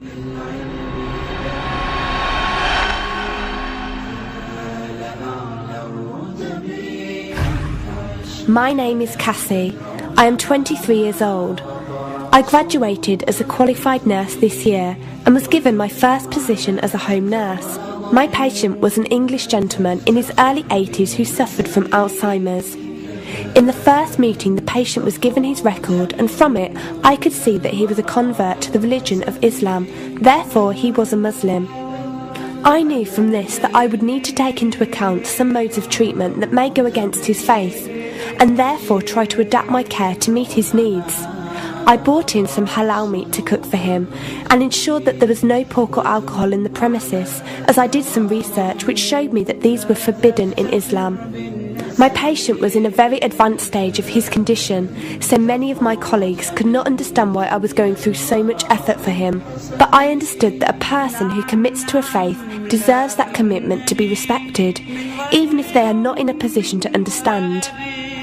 My name is Cassie. I am 23 years old. I graduated as a qualified nurse this year and was given my first position as a home nurse. My patient was an English gentleman in his early 80s who suffered from Alzheimer's. In the first meeting, the patient was given his record, and from it I could see that he was a convert to the religion of Islam, therefore he was a Muslim. I knew from this that I would need to take into account some modes of treatment that may go against his faith, and therefore try to adapt my care to meet his needs. I bought in some halal meat to cook for him and ensured that there was no pork or alcohol in the premises, as I did some research which showed me that these were forbidden in Islam. My patient was in a very advanced stage of his condition, so many of my colleagues could not understand why I was going through so much effort for him. But I understood that a person who commits to a faith deserves that commitment to be respected, even if they are not in a position to understand.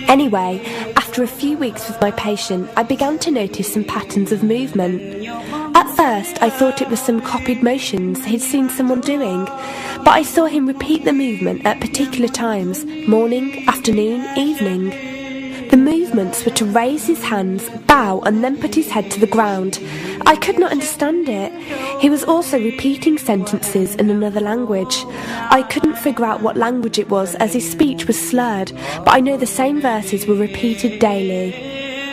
Anyway, after a few weeks with my patient, I began to notice some patterns of movement. At first, I thought it was some copied motions he'd seen someone doing, but I saw him repeat the movement at particular times, morning, afternoon, evening. The movements were to raise his hands, bow, and then put his head to the ground. I could not understand it. He was also repeating sentences in another language. I couldn't figure out what language it was, as his speech was slurred, but I know the same verses were repeated daily.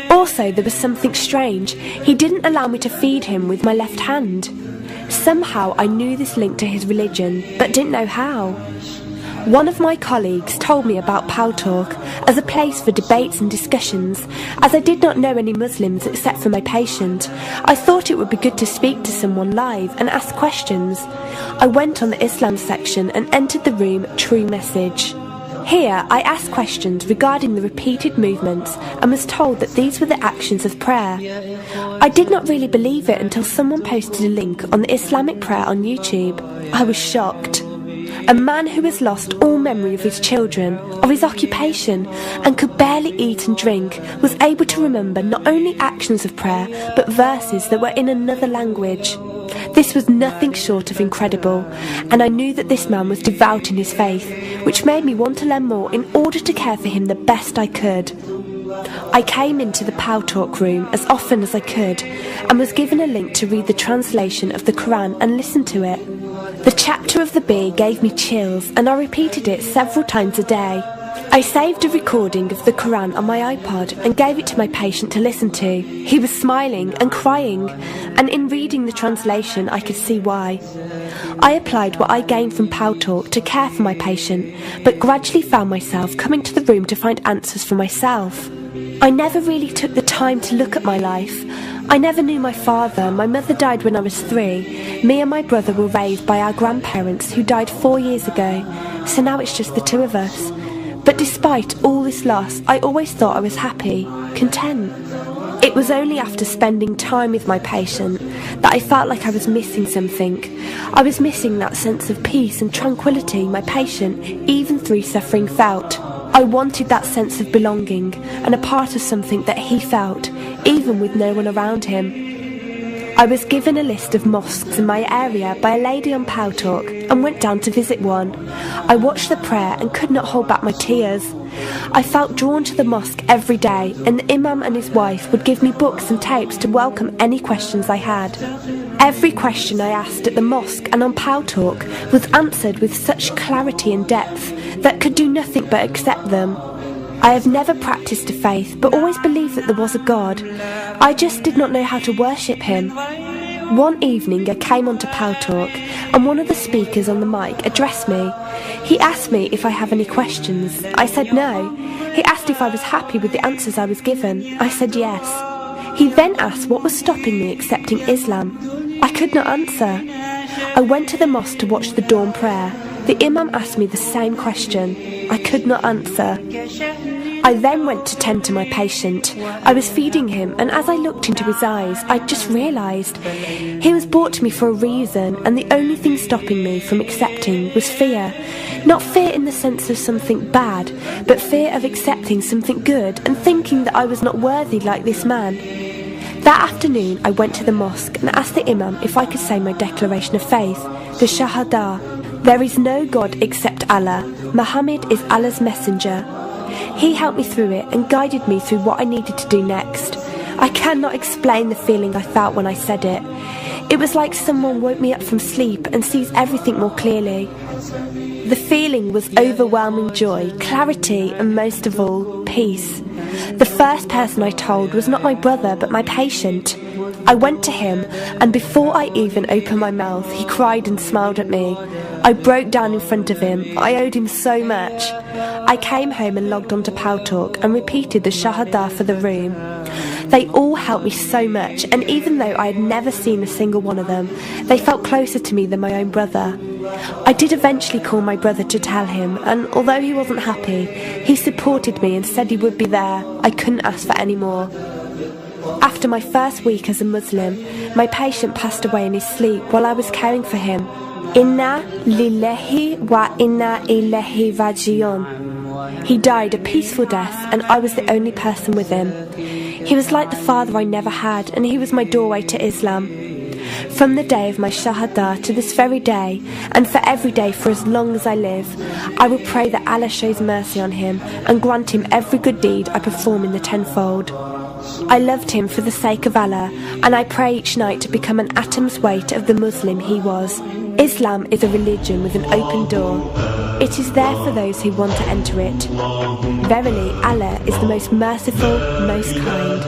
Also, there was something strange. He didn't allow me to feed him with my left hand. Somehow I knew this linked to his religion, but didn't know how. One of my colleagues told me about Pow Talk as a place for debates and discussions. As I did not know any Muslims except for my patient, I thought it would be good to speak to someone live and ask questions. I went on the Islam section and entered the room True Message. Here I asked questions regarding the repeated movements and was told that these were the actions of prayer. I did not really believe it until someone posted a link on the Islamic prayer on YouTube. I was shocked. A man who has lost all memory of his children, of his occupation, and could barely eat and drink, was able to remember not only actions of prayer, but verses that were in another language. This was nothing short of incredible, and I knew that this man was devout in his faith, which made me want to learn more in order to care for him the best I could. I came into the Pow Talk room as often as I could, and was given a link to read the translation of the Quran and listen to it. The chapter of the bee gave me chills, and I repeated it several times a day. I saved a recording of the Quran on my iPod and gave it to my patient to listen to. He was smiling and crying, and in reading the translation I could see why. I applied what I gained from Pow Talk to care for my patient, but gradually found myself coming to the room to find answers for myself. I never really took the time to look at my life. I never knew my father. My mother died when I was 3. Me and my brother were raised by our grandparents who died 4 years ago, so now it's just the two of us. But despite all this loss, I always thought I was happy, content. It was only after spending time with my patient that I felt like I was missing something. I was missing that sense of peace and tranquility my patient, even through suffering, felt. I wanted that sense of belonging and a part of something that he felt, even with no one around him. I was given a list of mosques in my area by a lady on Pow Talk and went down to visit one. I watched the prayer and could not hold back my tears. I felt drawn to the mosque every day, and the imam and his wife would give me books and tapes to welcome any questions I had. Every question I asked at the mosque and on Pow Talk was answered with such clarity and depth that could do nothing but accept them. I have never practiced a faith, but always believed that there was a God. I just did not know how to worship him. One evening I came onto Pow Talk, and one of the speakers on the mic addressed me. He asked me if I have any questions. I said no. He asked if I was happy with the answers I was given. I said yes. He then asked what was stopping me accepting Islam. I could not answer. I went to the mosque to watch the dawn prayer. The imam asked me the same question. I could not answer. I then went to tend to my patient. I was feeding him, and as I looked into his eyes, I just realised he was brought to me for a reason, and the only thing stopping me from accepting was fear. Not fear in the sense of something bad, but fear of accepting something good and thinking that I was not worthy like this man. That afternoon I went to the mosque and asked the imam if I could say my declaration of faith, the Shahada. There is no God except Allah. Muhammad is Allah's messenger. He helped me through it and guided me through what I needed to do next. I cannot explain the feeling I felt when I said it. It was like someone woke me up from sleep and sees everything more clearly. The feeling was overwhelming joy, clarity, and most of all, peace. The first person I told was not my brother but my patient. I went to him, and before I even opened my mouth, he cried and smiled at me. I broke down in front of him. I owed him so much. I came home and logged onto Paltalk and repeated the Shahada for the room. They all helped me so much, and even though I had never seen a single one of them, they felt closer to me than my own brother. I did eventually call my brother to tell him, and although he wasn't happy, he supported me and said he would be there. I couldn't ask for any more. After my first week as a Muslim, my patient passed away in his sleep while I was caring for him. Inna lillahi wa inna ilayhi raji'un. He died a peaceful death, and I was the only person with him. He was like the father I never had, and he was my doorway to Islam. From the day of my Shahada to this very day, and for every day for as long as I live, I will pray that Allah shows mercy on him and grant him every good deed I perform in the tenfold. I loved him for the sake of Allah, and I pray each night to become an atom's weight of the Muslim he was. Islam is a religion with an open door. It is there for those who want to enter it. Verily, Allah is the most merciful, most kind.